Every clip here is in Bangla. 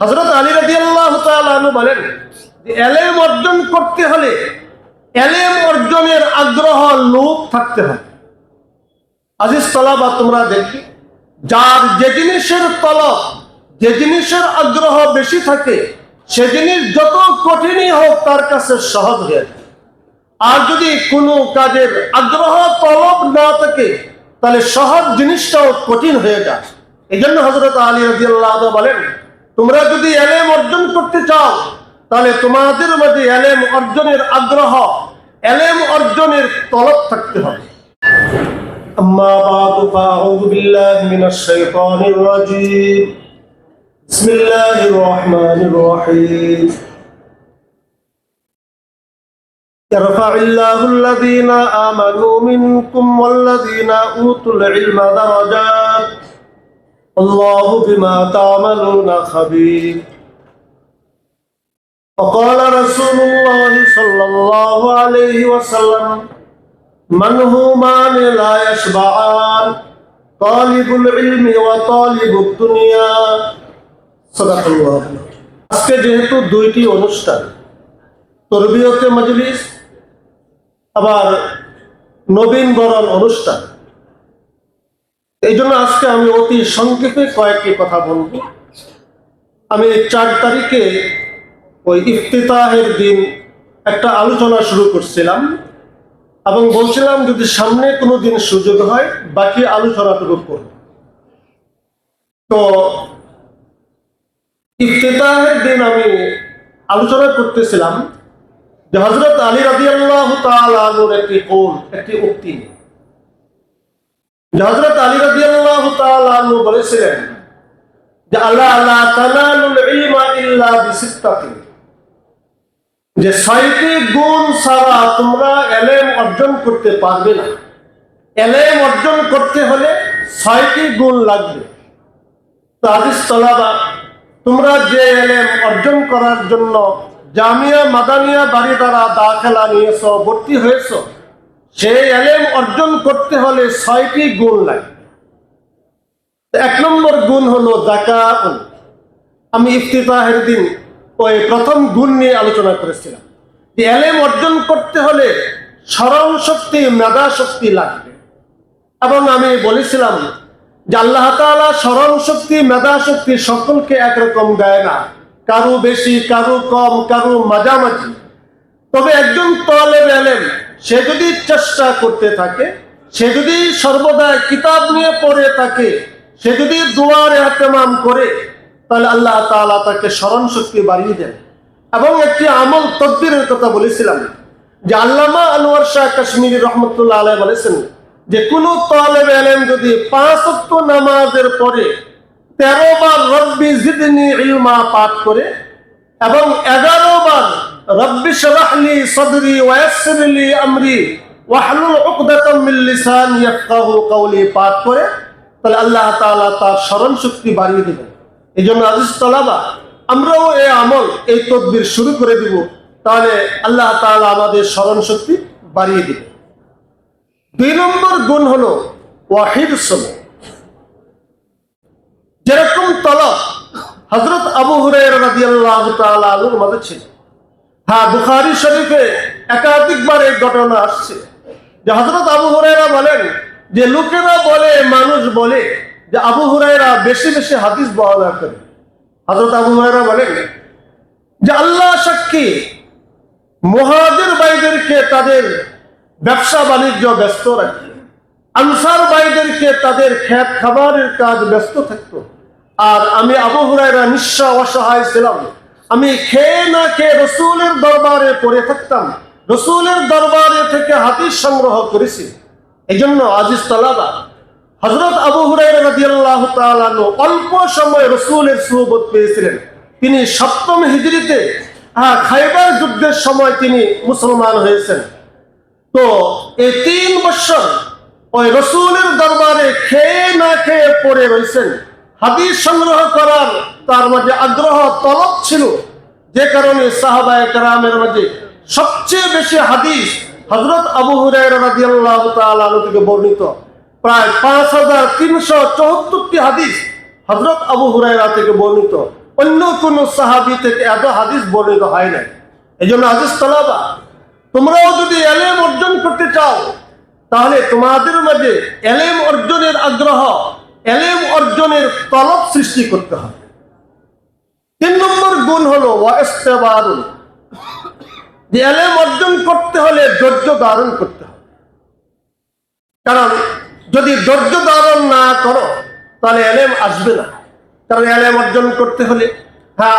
হযরত আলী রাদিয়াল্লাহু তাআলা আনহু বলেন যে ইলম অর্জন করতে হলে ইলম অর্জনের আগ্রহ লোভ থাকতে হয়। আজিজ তলাবা, তোমরা দেখি যার যে জিনিসের তলব, যে জিনিসের আগ্রহ বেশি থাকে, সে জিনিস যত কঠিনই হোক তার কাছে সহজ হয়ে যায়। আর যদি কোনো কাজের আগ্রহ তলব না থাকে তাহলে সহজ জিনিসটাও কঠিন হয়ে যায়। এই জন্য হযরত আলী রাদিয়াল্লাহু আনহু বলেন, তোমরা যদি ইলম অর্জন করতে চাও তাহলে তোমাদের মধ্যে ইলম অর্জনের আগ্রহ, ইলম অর্জনের তলব থাকতে হবে। আম্মা বা'দু ফাআউযু বিল্লাহি মিনাশ শাইতানির রাজীম। বিসমিল্লাহির রহমানির রহিম। ইয়ারফা'ুল্লাহু আল্লাযীনা আমানু মিনকুম ওয়াল্লাযীনা উতুল ইলমা দারাজাত। আল্লাহু বিমা তা'মালুনা খাবীর। وقال رسول الله صلى الله عليه وسلم منهومان لا يشبعان طالب العلم وطالب الدنيا صدق الله। আজকে যেহেতু দুইটি অনুষ্ঠান, তরবিয়তে মজলিস আবার নবীন বরণ অনুষ্ঠান, এই জন্য আজকে আমি অতি সংক্ষেপে কয়েকটি কথা বলব। আমি 4 তারিখে ওই ইফতিতাহের দিন একটা আলোচনা শুরু করছিলাম এবং বলছিলাম যদি সামনে কোনো দিন সুযোগ হয় বাকি আলোচনাটুকু করব। তো ইফতিতাহের দিন আমি আলোচনা করতেছিলাম যে হযরত আলী রাদিয়াল্লাহু তাআলা আনহুর একটি উক্তি, যে হযরত আলী রাদিয়াল্লাহু তাআলা আনহু বলেছিলেন যে আল্লাহ লা তানালুল ইলমা ইল্লা বিসিত্তাতিন, যে 6টি গুণ ছাড়া তোমরা ইলম অর্জন করতে পারবে না। ইলম অর্জন করতে হলে 6টি গুণ লাগবে। তো আজিজ তলাবা, তোমরা যে ইলম অর্জন করার জন্য জামিয়া মাদানিয়া বাড়িদারা দাখিলা নিয়েছো, ভর্তি হয়েছো, সেই ইলম অর্জন করতে হলে 6টি গুণ লাগবে। 1 নম্বর গুণ হলো যাকাত। আমি ইফতিতাহের দিন ওই প্রথম গুণ নিয়ে আলোচনা করেছিলাম যে ইলম অর্জন করতে হলে স্মরণ শক্তি, মেধা শক্তি লাগবে। এবং আমি বলেছিলাম যে আল্লাহ তাআলা স্মরণ শক্তি, মেধা শক্তি সকলকে একরকম দেয় না, কারো বেশি, কারো কম, কারো মাঝামাঝি। তবে একজন তালেব ইলম সে যদি চেষ্টা করতে থাকে, সে যদি সর্বদা কিতাব নিয়ে পড়ে থাকে, সে যদি দোয়ার ইহতেমাম করে, তাহলে আল্লাহ তাআলা তাকে স্মরণ শক্তি বাড়িয়ে দেন। এবং একটি আমল তদবিরের কথা বলেছিলাম যে আল্লামা আনোয়ার শাহ কাশ্মীরি রহমতুল্লাহ আলাইহি বলেছেন যে কোনো তালেব ইলম যদি 5 ওয়াক্ত নামাজের পরে 13 বার রব্বি জিদনি ইলমা পাঠ করে এবং 11 বার রব্বি শরহ লি সদরি ওয়া ইয়াসসির লি আমরি ওয়াহলুল উকদাতাম মিন লিসানি ইয়াফকাহু কওলি পাঠ করে, তাহলে আল্লাহ তাআলা তার স্মরণ শক্তি বাড়িয়ে দেবেন। এই জন্য আজিজ তলাবা, আমরাও এই আমল, এই তদবির শুরু করে দিব, তাহলে আল্লাহ তাআলা আমাদের স্মরণ শক্তি বাড়িয়ে দিবে। 2 নম্বর গুণ হলো ওয়াহিরস। যেরকম তলব হযরত আবু হুরায়রা রাদিয়াল্লাহু তাআলা আনহুর মধ্যে ছিল। হ্যাঁ, বুখারী শরীফে একাধিকবার এই ঘটনা আসছে যে হযরত আবু হুরায়রা বলেন যে লোকেরা বলে, মানুষ বলে যে আবু হুরায়রা বেশি বেশি হাদিস বর্ণনা করে। হযরত আবু হুরায়রা বলেন যে আল্লাহ সাক্ষী, মুহাজির ভাইদেরকে তাদের ব্যবসা বাণিজ্য ব্যস্ত রাখত, আনসার ভাইদেরকে তাদের খেত খাবারের কাজ ব্যস্ত থাকতো, আর আমি আবু হুরায়রা নিঃস্ব অসহায় ছিলাম। আমি খেয়ে না খেয়ে রাসূলের দরবারে পড়ে থাকতাম, রাসূলের দরবারে থেকে হাদিস সংগ্রহ করেছি। এই জন্য আজিজ তালাবা, হযরত আবু হুরায়রা রাদিয়াল্লাহু তাআলা আনহু অল্প সময় রাসূলের সুহবত পেয়েছিলেন। তিনি 7ম হিজরিতে খায়বার যুদ্ধের সময় তিনি মুসলমান হয়েছেন। তো এই 3 বছর ওই রাসূলের দরবারে খেয়ে না খেয়ে পড়ে রয়েছেন। হাদিস সংগ্রহ করার তার মাঝে আগ্রহ, তলব ছিল, যে কারণে সাহাবায়ে কেরামের মাঝে সবচেয়ে বেশি হাদিস হযরত আবু হুরায়রা রাদিয়াল্লাহু তাআলা আনহু থেকে বর্ণিত। প্রায় 5374টি হাদিস হযরত আবু হুরায়রা থেকে বর্ণিত। অন্য কোন সাহাবী থেকে এত হাদিস বর্ণিত হয় নাই। এই জন্য আজিজ তালাবা, তোমরাও যদি এলেম অর্জন করতে চাও তাহলে তোমাদের মাঝে এলেম অর্জনের আগ্রহ, এলেম অর্জনের তলব সৃষ্টি করতে হবে। 3 নম্বর গুণ হলো ওয়াইস্তেবারুন, যে এলেম অর্জন করতে হলে ধৈর্য ধারণ করতে হবে। কারণ যদি ধৈর্য ধারণ না করো তাহলে এলেম আসবে না। কারণ এলেম অর্জন করতে হলে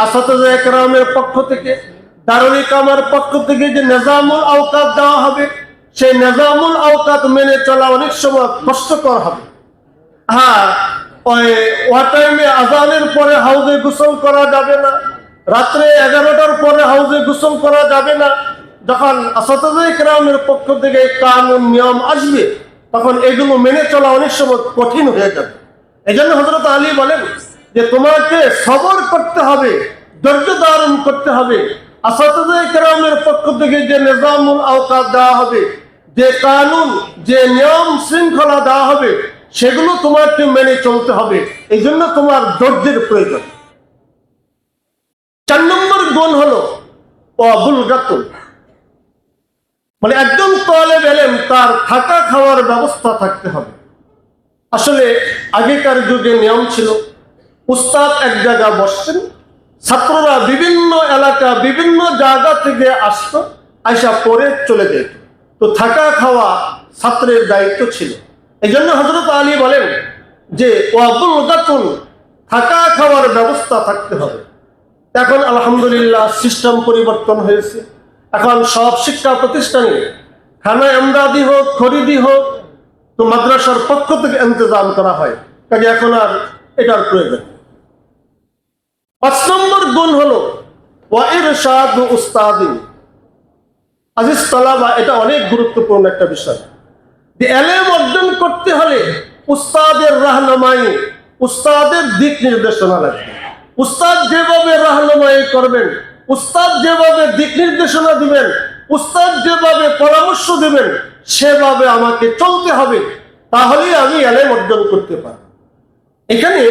আসাতিজা ইকরামের পক্ষ থেকে, দারুল ইকামার পক্ষ থেকে যে নিজামুল আওকাত দেওয়া হবে, সেই নিজামুল আওকাত মেনে চলা অনেক সময় কষ্টকর হবে। ওই টাইমে আজানের পরে হাউজে গোসল করা যাবে না, রাত্রে 11টার পরে হাউজে গোসল করা যাবে না। যখন আসাতিজা ইকরামের পক্ষ থেকে কানুন নিয়ম আসবে তখন এগুলো মেনে চলা অনেক সময় কঠিন হয়ে যাবে। এই জন্য হযরত আলী বলেন যে তোমাকে সবর করতে হবে, ধৈর্য ধারণ করতে হবে। আসাতিজা ইকরামের পক্ষ থেকে যে নিজামুল আওকাত দেওয়া হবে, যে কানুন, যে নিয়ম শৃঙ্খলা দেওয়া হবে, সেগুলো তোমাকে মেনে চলতে হবে। এই জন্য তোমার ধৈর্যের প্রয়োজন। 4 নম্বর গুণ হলো অবুলগাতুল, মানে একজন তালেব ইলম তার থাকা খাওয়ার ব্যবস্থা থাকতে হবে। আসলে আগেকার যুগে নিয়ম ছিল, উস্তাদ এক জায়গায় বসছেন, ছাত্ররা বিভিন্ন এলাকা বিভিন্ন জায়গা থেকে আসতো, আইসা পরে চলে যেত। তো থাকা খাওয়া ছাত্রের দায়িত্ব ছিল। এই জন্য হযরত আলী বলেন যে ওয়াবুলগাতুন, থাকা খাওয়ার ব্যবস্থা থাকতে হবে। এখন আলহামদুলিল্লাহ সিস্টেম পরিবর্তন হয়েছে। এখন সব শিক্ষা প্রতিষ্ঠানে খানা এমদাদি হোক, খরিদি হোক, তো মাদ্রাসার পক্ষ থেকে ইন্তজাম করা হয়। কাজে এখন আর এটার প্রয়োজন। 5 নম্বর গুণ হলো ওয়াইরশাদ উস্তাদি। আজিজ তালাবা, এটা অনেক গুরুত্বপূর্ণ একটা বিষয়। যে এলেম অর্জন করতে হলে উস্তাদের রাহনুমাই, উস্তাদের দিক নির্দেশনা লাগবে। উস্তাদ যেভাবে রাহনুমাই করবেন, উস্তাদ যেভাবে দিক নির্দেশনা দিবেন, উস্তাদ যেভাবে পরামর্শ দিবেন, সেভাবে আমাকে চলতে হবে, তাহলেই আমি এলেম অর্জন করতে পারব। এখানে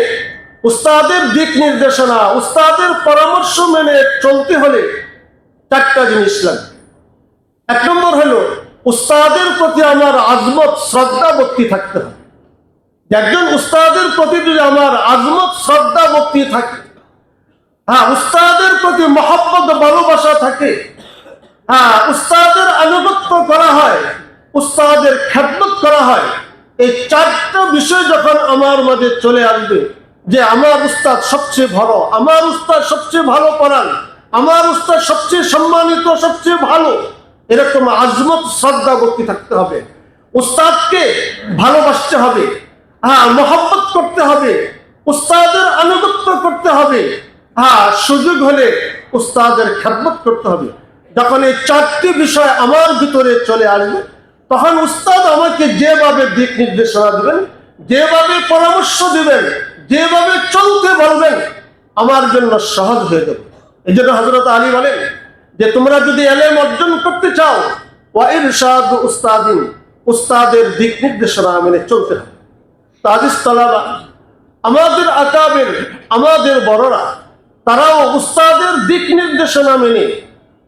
উস্তাদের দিক নির্দেশনা, উস্তাদের পরামর্শ মেনে চলতে হলে 4টা জিনিস লাগবে। 1 নম্বর হলো উস্তাদের প্রতি আমার আজমত, শ্রদ্ধা, ভক্তি থাকতে হবে। একজন উস্তাদের প্রতি যদি আমার আজমত, শ্রদ্ধা, ভক্তি থাকে, উস্তাদের প্রতি মহব্বত, ভালোবাসা থাকে, উস্তাদের আনুগত্য করা হয়, উস্তাদের খেদমত করা হয়, এই 4টা বিষয় যখন আমার মাঝে চলে আসবে, যে আমার উস্তাদ সবচেয়ে ভালো, আমার উস্তাদ সবচেয়ে ভালো পড়ান, আমার উস্তাদ সবচেয়ে সম্মানিত, সবচেয়ে ভালো, এরকম আজমত, শ্রদ্ধা, ভক্তি থাকতে হবে। উস্তাদকে ভালোবাসতে হবে, মহব্বত করতে হবে, উস্তাদের আনুগত্য করতে হবে, সুযোগ হলে উস্তাদের খেদমত করতে হবে। যখন এই 4টি বিষয় আমার ভিতরে চলে আসবে, তখন উস্তাদ আমাকে যেভাবে দিক নির্দেশনা দিবেন, যেভাবে পরামর্শ দিবেন, যেভাবে চলতে বলবেন, আমার জন্য সহজ হয়ে যাবে। এই জন্য হযরত আলী বলেন যে তোমরা যদি এলেম অর্জন করতে চাও, ওয়াইরশাদ উস্তাদিন, উস্তাদের দিক নির্দেশনা মেনে চলতে হবে। আজিজ তালাবা, আমাদের আকাবের, আমাদের বড়রা, তারাও উস্তাদের দিক নির্দেশনা মেনে,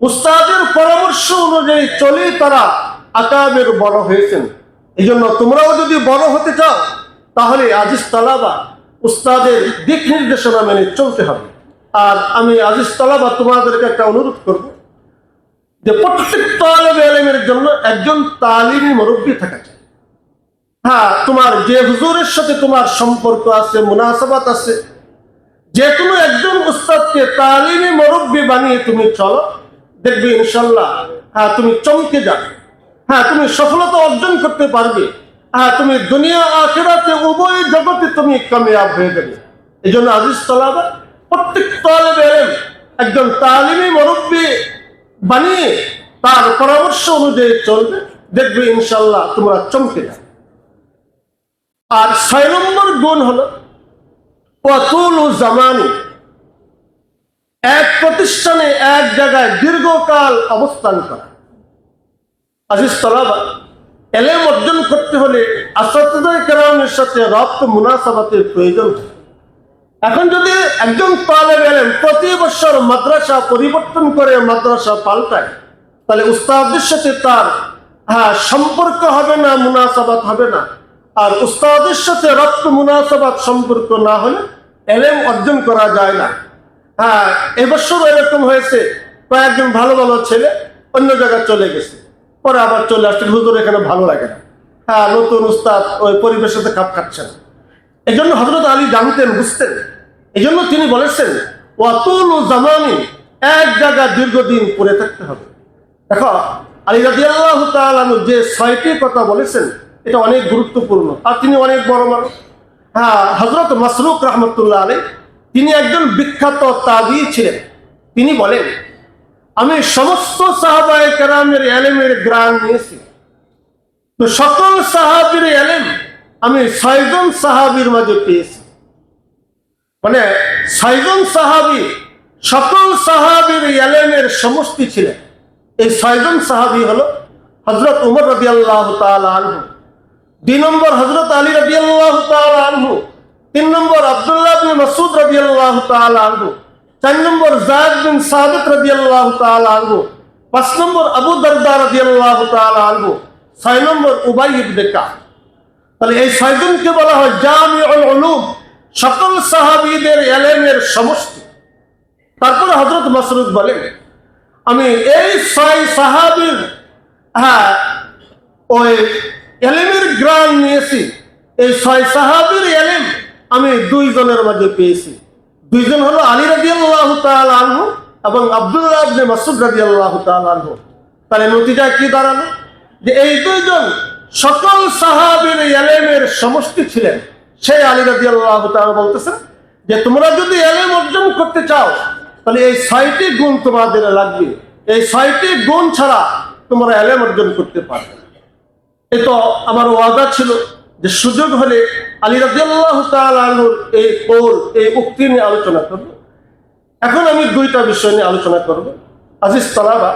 উস্তাদের পরামর্শ অনুযায়ী চলে তারা আকাবের বড় হয়েছেন। এই জন্য তোমরাও যদি বড় হতে চাও তাহলে আজিজ তালাবা উস্তাদের দিক নির্দেশনা মেনে চলতে হবে। আর আমি আজিজ তালাবা তোমাদেরকে একটা অনুরোধ করব যে প্রত্যেক তালেবে ইলমের জন্য একজন তালিমি মুরব্বী থাকা চাই। তোমার যে হুজুরের সাথে তোমার সম্পর্ক আছে, মুনাসাবাত আছে, যে কোনো একজন উস্তাদকে তালিমি মুরব্বী বানিয়ে তুমি চলো, দেখবে ইনশাল্লাহ তুমি চমকে যাবে। তুমি সফলতা অর্জন করতে পারবে। তুমি দুনিয়া আখিরাতে উভয় জগতে তুমি কামিয়াব হয়ে যাবে। এই জন্য আজিজ তালাবা, প্রত্যেক তালেবে ইলম একজন তালিমি মুরব্বী বানিয়ে তার পরামর্শ অনুযায়ী চলবে, দেখবে ইনশাল্লাহ তোমরা চমকে যাবে। আর 6 নম্বর গুণ হলো ওয়াতুলু জামানি, এক প্রতিষ্ঠানে এক জায়গায় দীর্ঘকাল অবস্থান করা। আজিজ তালাবা, এলেম অর্জন করতে হলে আসাতিজা কেরামের সাথে রপ্ত মুনাসাবাতের প্রয়োজন। এখন যদি একজন তালেব ইলম প্রতি বছর মাদ্রাসা পরিবর্তন করে মাদ্রাসা পাল্টায়, তাহলে উস্তাদের সাথে তার সম্পর্ক হবে না, মুনাসাবাত হবে না। আর উস্তাদের সাথে রক্ত মুনাসাবাত সম্পর্ক না হলে ইলম অর্জন করা যায় না। এবছর এরকম হয়েছে, কয়েকজন ভালো ভালো ছেলে অন্য জায়গায় চলে গেছে, পরে আবার চলে আসছে, হুজুর এখানে ভালো লাগে না। নতুন উস্তাদ ওই পরিবেশের সাথে খাপ খাচ্ছে না। এই জন্য হযরত আলী জানতেন, বুঝতেন। এই জন্য তিনি বলেছেন ওয়াতুলু জামানি, এক জায়গায় দীর্ঘদিন পড়ে থাকতে হবে। দেখো আলী রাদিয়াল্লাহু তাআলা আনহু যে 6টি কথা বলেছেন এটা অনেক গুরুত্বপূর্ণ, আর তিনি অনেক বড় মানুষ। হযরত মাসরুক রাহমাতুল্লাহ আলাইহি, তিনি একজন বিখ্যাত তাবিঈ ছিলেন। তিনি বলেন, আমি সমস্ত সাহাবায়ে কেরামের ইলমের গ্রাণ নিয়েছি, তো সকল সাহাবীর ইলম আমি 6 জন সাহাবীর মাঝে পেয়েছি। মানে 6 জন সাহাবী সকল সাহাবীর ইলমের সমষ্টি ছিলেন। এই 6 জন সাহাবী হলো হযরত উমর রাদিয়াল্লাহু তাআলা আনহু, 2 নম্বর হযরত আলী রাদিয়াল্লাহু তাআলা আনহু, 3 নম্বর আব্দুল্লাহ ইবনে মাসউদ রাদিয়াল্লাহু তাআলা আনহু, 4 নম্বর যায়েদ বিন সাবিত রাদিয়াল্লাহু তাআলা আনহু, 5 নম্বর আবু দারদা রাদিয়াল্লাহু তাআলা আনহু, 6 নম্বর উবাই ইবনে কাব। তাহলে এই 6 জনকে বলা হয় জামিউল উলুম, সকল সাহাবীদের ইলমের সমষ্টি। তারপরে হযরত মাসরুদ বলেন, আমি এই 6 সাহাবীর ওই ইলমের গ্রাণ নিয়েছি। এই 6 সাহাবীর ইলম আমি 2 জনের মাঝে পেয়েছি। 2 জন হলো আলী রাদিয়াল্লাহু তাআলা আনহু এবং আব্দুল্লাহ ইবনে মাসউদ রাদিয়াল্লাহু তাআলা আনহু। তাহলে নতিজা কি দাঁড়ালো, যে এই 2 জন সকল সাহাবীর ইলমের সমষ্টি ছিলেন। সেই আলী রাদিয়াল্লাহু তাআলা বলতেছেন যে তোমরা যদি ইলম অর্জন করতে চাও তাহলে এই 6টি গুণ তোমাদের লাগবে। এই 6টি গুণ ছাড়া তোমরা ইলম অর্জন করতে পারবে না। এই তো আমার ওয়াদা ছিল যে সুযোগ হলে আলী রাদিয়াল্লাহু তাআলা আনহুর এই কওল, এই উক্তি নিয়ে আলোচনা করব। এখন আমি 2টা বিষয় নিয়ে আলোচনা করব। আজিজ তালাবা,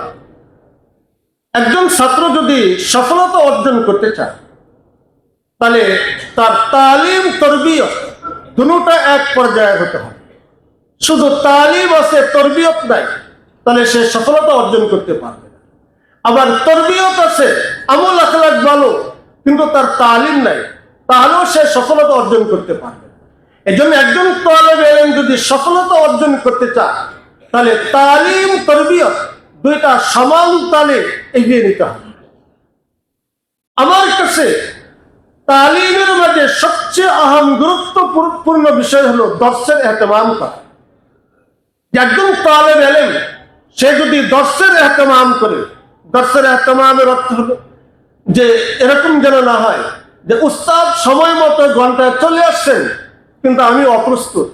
একজন ছাত্র যদি সফলতা অর্জন করতে চায় তাহলে তার তালিম তরবিয়ত দুটোটা এক পর্যায়ে হতে হবে। শুধু তালিম আছে, তরবিয়ত নাই, তাহলে সে সফলতা অর্জন করতে পারবে না। আবার তরবিয়ত আছে, আমল আখলাক ভালো, কিন্তু তার তালিম নাই, তাহলেও সে সফলতা অর্জন করতে পারবে না। এজন্য একজন তালেব ইলম যদি সফলতা অর্জন করতে চায় তাহলে তালিম তরবিয়ত 2টা সমান তালে এগিয়ে নিতে হবে। আমার কাছে তালিমের মাঝে সবচেয়ে আহম গুরুত্বপূর্ণ বিষয় হলো দর্সের ইহতিমাম করা। একজন তালেব ইলম সে যদি দর্সের ইহতিমাম করে, দর্সের ইহতিমামের অর্থ হলো যে এরকম যেন না হয় যে উস্তাদ সময় মতো ঘন্টায় চলে আসছেন কিন্তু আমি অপ্রস্তুত।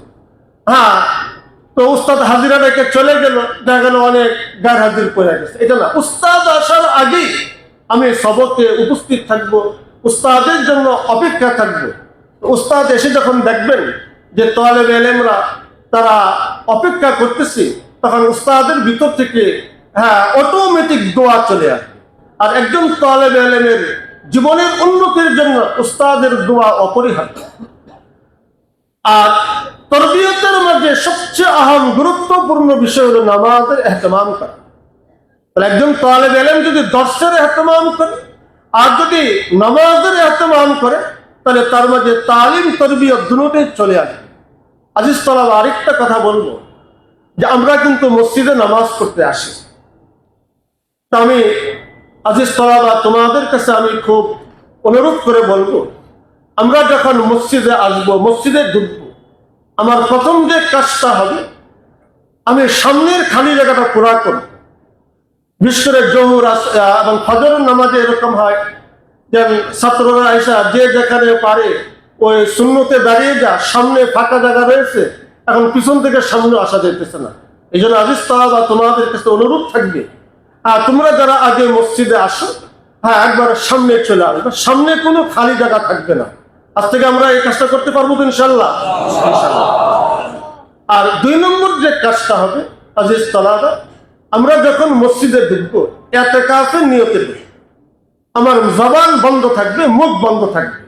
তো উস্তাদ হাজিরা রেখে চলে গেল, দেখা গেল অনেক গায়ের হাজির পড়ে গেছে। এটা না, উস্তাদ আসার আগেই আমি সবকে উপস্থিত থাকবো, উস্তাদের জন্য অপেক্ষা থাকবো। উস্তাদ এসে যখন দেখবেন যে তালেব ইলমরা তারা অপেক্ষা করতেছে, তখন উস্তাদের ভিতর থেকে অটোমেটিক দোয়া চলে আসবে। আর একজন তালেব ইলমের জীবনের উন্নতির জন্য উস্তাদের দোয়া অপরিহার্য। আর তরবিয়তের মধ্যে সবচেয়ে আহম গুরুত্বপূর্ণ বিষয় হলো নামাজের ইহতিমাম করা। তাহলে একজন তালেব ইলম যদি দর্সের ইহতিমাম করে আর যদি নামাজের ইহতিমাম করে তাহলে তার মাঝে তালিম তরবিয়ত দুটোই চলে আসবে। আজিজ তালাবা, আরেকটা কথা বলবো যে আমরা কিন্তু মসজিদে নামাজ পড়তে আসি। তা আমি আজিজ তালাবা তোমাদের কাছে আমি খুব অনুরোধ করে বলবো, আমরা যখন মসজিদে আসবো, মসজিদে ঢুকবো, আমার প্রথম যে কাজটা হবে আমি সামনের খালি জায়গাটা পুরা করব। বিশেষ করে জোহর এবং ফজরের নামাজে এরকম হয় যে ছাত্ররা এসে যে যেখানে পারে ওই সুন্নতে দাঁড়িয়ে যা, সামনে ফাঁকা জায়গা রয়েছে, এখন পিছন থেকে সামনে আসা যাইতেছে না। এই জন্য আজিজ তালাবা তোমাদের কাছে অনুরোধ থাকবে, তোমরা যারা আগে মসজিদে আসো একবার সামনে চলে আসবে, সামনে কোনো খালি জায়গা থাকবে না। আজ থেকে আমরা এই কাজটা করতে পারবো তো ইনশাল্লাহ। আর 2 নম্বর যে কাজটা হবে আজিজ তালাবা, আমরা যখন মসজিদে ঢুকবো ইতিকাফের নিয়তে ঢুকবো। আমার জবান বন্ধ থাকবে, মুখ বন্ধ থাকবে।